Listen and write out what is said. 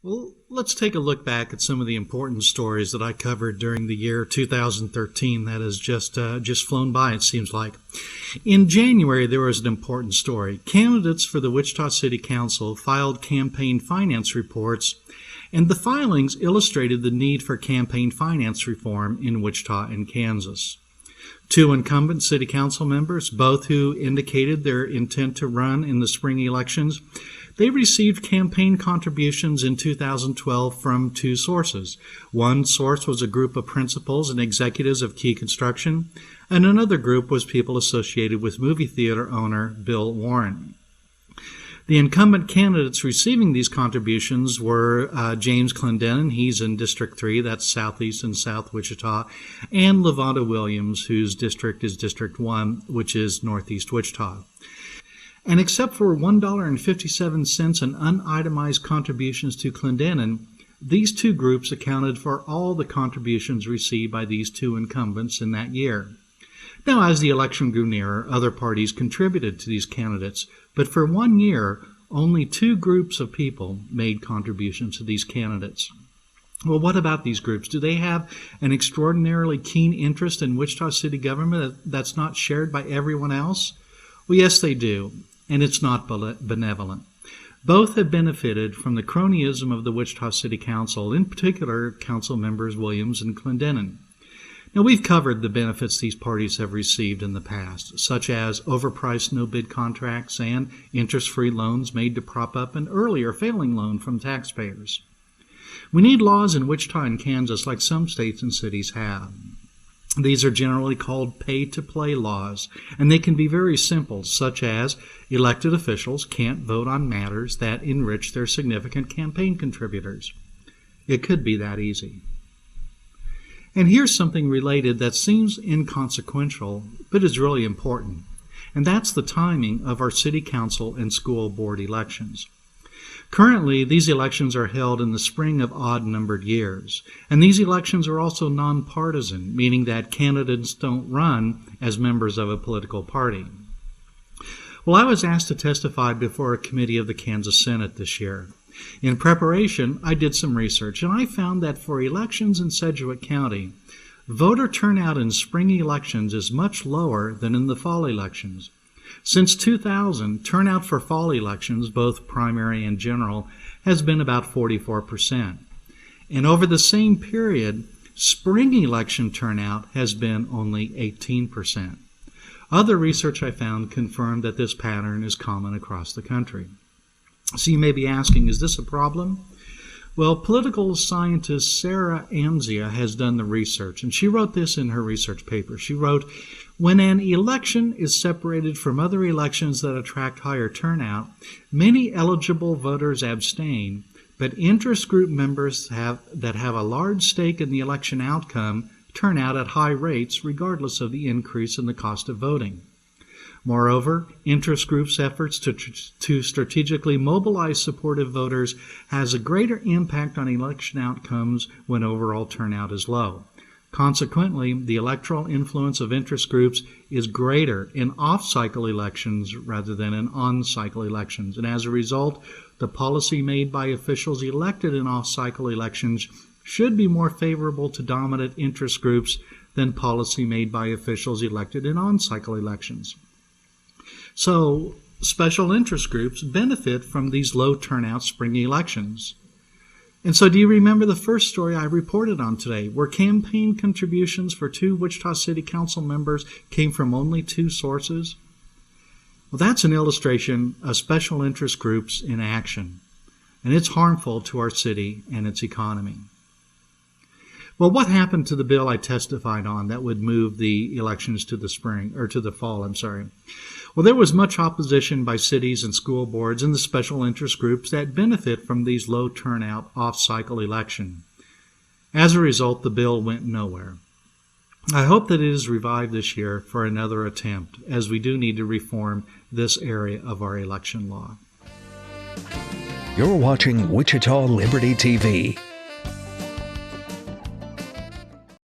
Well, let's take a look back at some of the important stories that I covered during the year 2013 that has just flown by, it seems like. In January, there was an important story. Candidates for the Wichita City Council filed campaign finance reports, and the filings illustrated the need for campaign finance reform in Wichita and Kansas. Two incumbent city council members, both who indicated their intent to run in the spring elections, they received campaign contributions in 2012 from two sources. One source was a group of principals and executives of Key Construction, and another group was people associated with movie theater owner Bill Warren. The incumbent candidates receiving these contributions were James Clendenin, he's in District 3, that's southeast and south Wichita, and Levada Williams, whose district is District 1, which is northeast Wichita. And except for $1.57 in unitemized contributions to Clendenin, these two groups accounted for all the contributions received by these two incumbents in that year. Now, as the election grew nearer, other parties contributed to these candidates, but for 1 year, only two groups of people made contributions to these candidates. Well, what about these groups? Do they have an extraordinarily keen interest in Wichita city government that's not shared by everyone else? Well, yes, they do, and it's not benevolent. Both have benefited from the cronyism of the Wichita City Council, in particular Council members Williams and Clendenin. Now, we've covered the benefits these parties have received in the past, such as overpriced no-bid contracts and interest-free loans made to prop up an earlier failing loan from taxpayers. We need laws in Wichita and Kansas like some states and cities have. These are generally called pay-to-play laws, and they can be very simple, such as elected officials can't vote on matters that enrich their significant campaign contributors. It could be that easy. And here's something related that seems inconsequential, but is really important, and that's the timing of our city council and school board elections. Currently, these elections are held in the spring of odd-numbered years, and these elections are also nonpartisan, meaning that candidates don't run as members of a political party. Well, I was asked to testify before a committee of the Kansas Senate this year. In preparation, I did some research, and I found that for elections in Sedgwick County, voter turnout in spring elections is much lower than in the fall elections. Since 2000, turnout for fall elections, both primary and general, has been about 44%. And over the same period, spring election turnout has been only 18%. Other research I found confirmed that this pattern is common across the country. So you may be asking, is this a problem? Well, political scientist Sarah Amzia has done the research, and she wrote this in her research paper. She wrote, when an election is separated from other elections that attract higher turnout, many eligible voters abstain, but interest group members that have a large stake in the election outcome turn out at high rates regardless of the increase in the cost of voting. Moreover, interest groups' efforts to strategically mobilize supportive voters has a greater impact on election outcomes when overall turnout is low. Consequently, the electoral influence of interest groups is greater in off-cycle elections rather than in on-cycle elections, and as a result, the policy made by officials elected in off-cycle elections should be more favorable to dominant interest groups than policy made by officials elected in on-cycle elections. So, special interest groups benefit from these low turnout spring elections. And so do you remember the first story I reported on today, where campaign contributions for two Wichita City Council members came from only two sources? Well, that's an illustration of special interest groups in action, and it's harmful to our city and its economy. Well, what happened to the bill I testified on that would move the elections to the fall? Well, there was much opposition by cities and school boards and the special interest groups that benefit from these low turnout off-cycle elections. As a result, the bill went nowhere. I hope that it is revived this year for another attempt, as we do need to reform this area of our election law. You're watching Wichita Liberty TV.